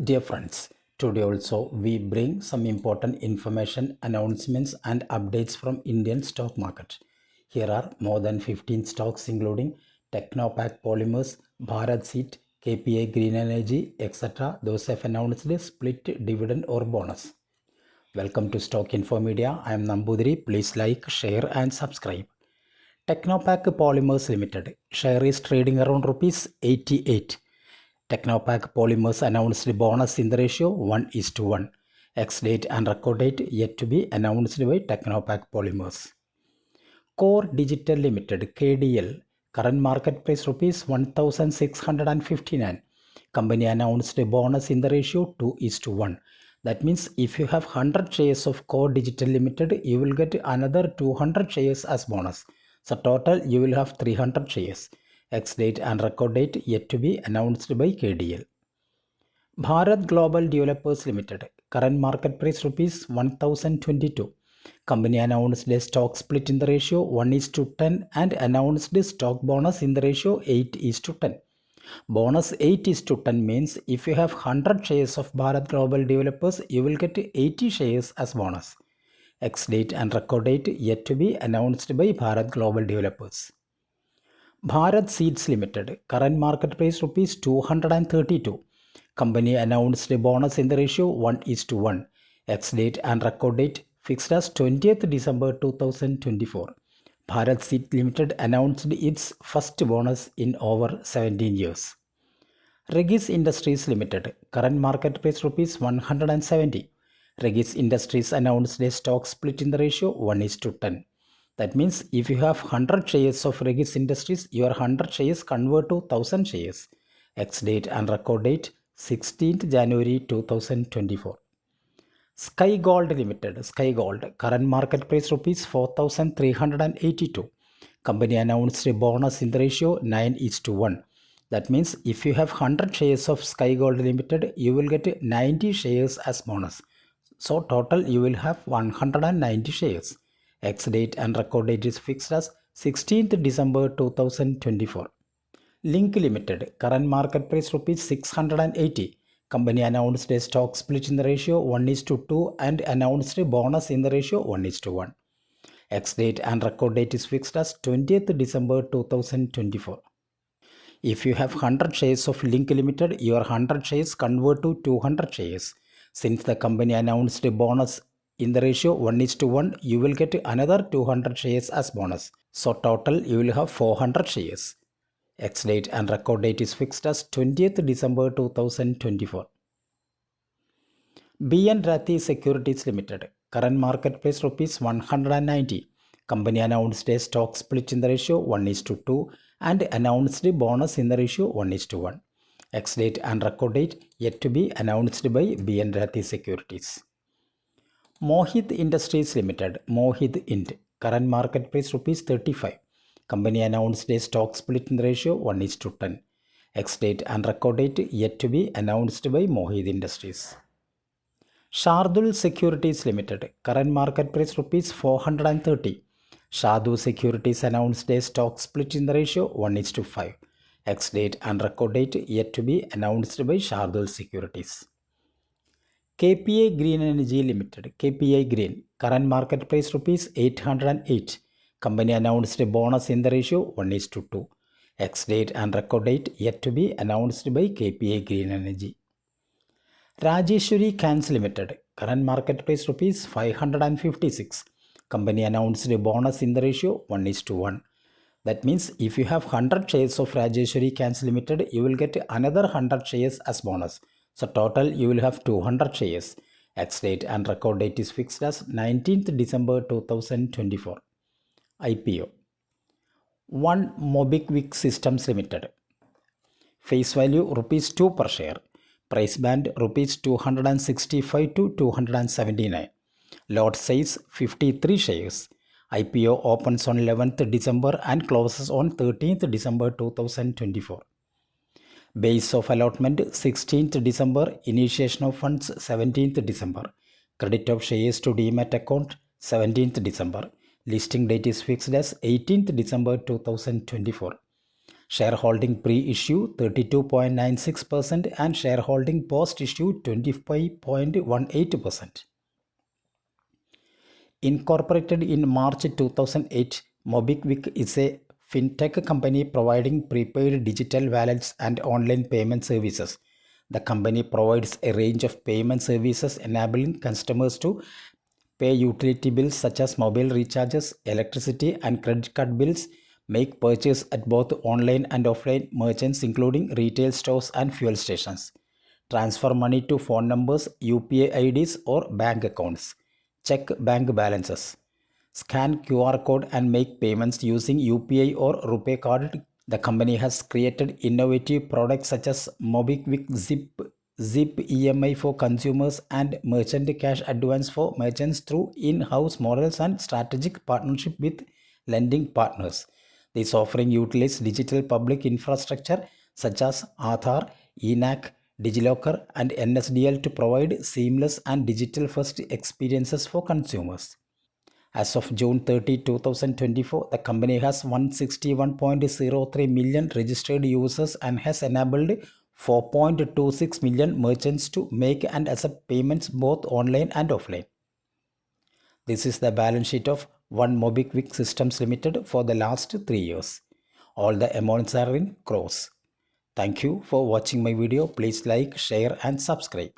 Dear friends, today also we bring some important information, announcements and updates from Indian stock market. Here are more than 15 stocks including Technopack Polymers, Bharat Seat, KPI Green Energy, etc. Those have announced split dividend or bonus. Welcome to Stock Info Media. I am Nambudiri. Please like, share and subscribe. Technopack Polymers Limited share is trading around rupees 88. Technopack Polymers announced bonus in the ratio 1:1. Ex-date and record date yet to be announced by Technopack Polymers. Core Digital Limited KDL current market price rupees 1659. Company announced a bonus in the ratio 2:1. That means if you have 100 shares of Core Digital Limited, you will get another 200 shares as bonus. So total you will have 300 shares. Ex-date and record date yet to be announced by KDL. Bharat Global Developers Limited current market price rupees 1022. Company announced a stock split in the ratio 1:10 and announced a stock bonus in the ratio 8:10. Bonus 8:10 means if you have 100 shares of Bharat Global Developers, you will get 80 shares as bonus. Ex-date and record date yet to be announced by Bharat Global Developers. Bharat Seeds Limited current market price rupees 232. Company announced a bonus in the ratio 1:1. Ex-date and record date fixed as 20th December 2024. Bharat Seed Limited announced its first bonus in over 17 years. Regis Industries Limited current market price rupees 170. Regis Industries announced a stock split in the ratio 1:10. That means if you have 100 shares of Regis Industries, your 100 shares convert to 1000 shares. Ex-date and record date 16th January 2024. Sky Gold Limited, Sky Gold, current market price rupees 4382. Company announced a bonus in the ratio 9:1. That means if you have 100 shares of Sky Gold Limited, you will get 90 shares as bonus. So total you will have 190 shares. Ex-date and record date is fixed as 16th December 2024. Link Limited, current market price rupees 680. Company announced a stock split in the ratio 1:2 and announced a bonus in the ratio 1:1. Ex-date and record date is fixed as 20th December 2024. If you have 100 shares of Link Limited, your 100 shares convert to 200 shares. Since the company announced a bonus in the ratio 1:1, you will get another 200 shares as bonus. So total you will have 400 shares. Ex-date and record date is fixed as 20th December 2024. BN Rathi Securities Limited, current market price rupees 190. Company announced a stock split in the ratio 1:2 and announced a bonus in the ratio 1:1. Ex-date and record date yet to be announced by BN Rathi Securities. Mohit Industries Limited, Mohit Ind, current market price rupees 35. Company announced a stock split in the ratio 1:10. Ex-date and record date yet to be announced by Mohit Industries. Shardul Securities Limited, current market price rupees 430. Shardul Securities announced a stock split in the ratio 1:5. Ex-date and record date yet to be announced by Shardul Securities. KPI Green Energy Limited, KPI Green, current market price rupees 808. Company announced a bonus in the ratio 1:2. Ex-date and record date yet to be announced by KPI Green Energy. Rajeshwari Cans Limited, current market price rupees 556. Company announced a bonus in the ratio 1:1. That means if you have 100 shares of Rajeshwari Cans Limited, you will get another 100 shares as bonus. So total you will have 200 shares. Ex-date and record date is fixed as 19th December 2024. IPO. One Mobiquick Systems Limited. Face value rupees 2 per share. Price band rupees 265 to 279. Lot size 53 shares. IPO opens on 11th December and closes on 13th December 2024. Base of allotment 16th December, initiation of funds 17th December. Credit of shares to demat account 17th December. Listing date is fixed as 18th December 2024. Shareholding pre-issue 32.96% and shareholding post-issue 25.18%. Incorporated in March 2008, MobiKwik is a fintech company providing prepaid digital wallets and online payment services. The company provides a range of payment services enabling customers to pay utility bills such as mobile recharges, electricity and credit card bills, make purchases at both online and offline merchants including retail stores and fuel stations, transfer money to phone numbers, UPI IDs or bank accounts, check bank balances, scan QR code and make payments using UPI or RuPay card. The company has created innovative products such as MobiKwik Zip EMI for consumers and merchant cash advance for merchants through in-house models and strategic partnership with lending partners. This offering utilizes digital public infrastructure such as Aadhaar, eNAC, DigiLocker and NSDL to provide seamless and digital-first experiences for consumers. As of June 30, 2024, the company has 161.03 million registered users and has enabled 4.26 million merchants to make and accept payments both online and offline. This is the balance sheet of One MobiKwik Systems Limited for the last 3 years. All the amounts are in crores. Thank you for watching my video. Please like, share and subscribe.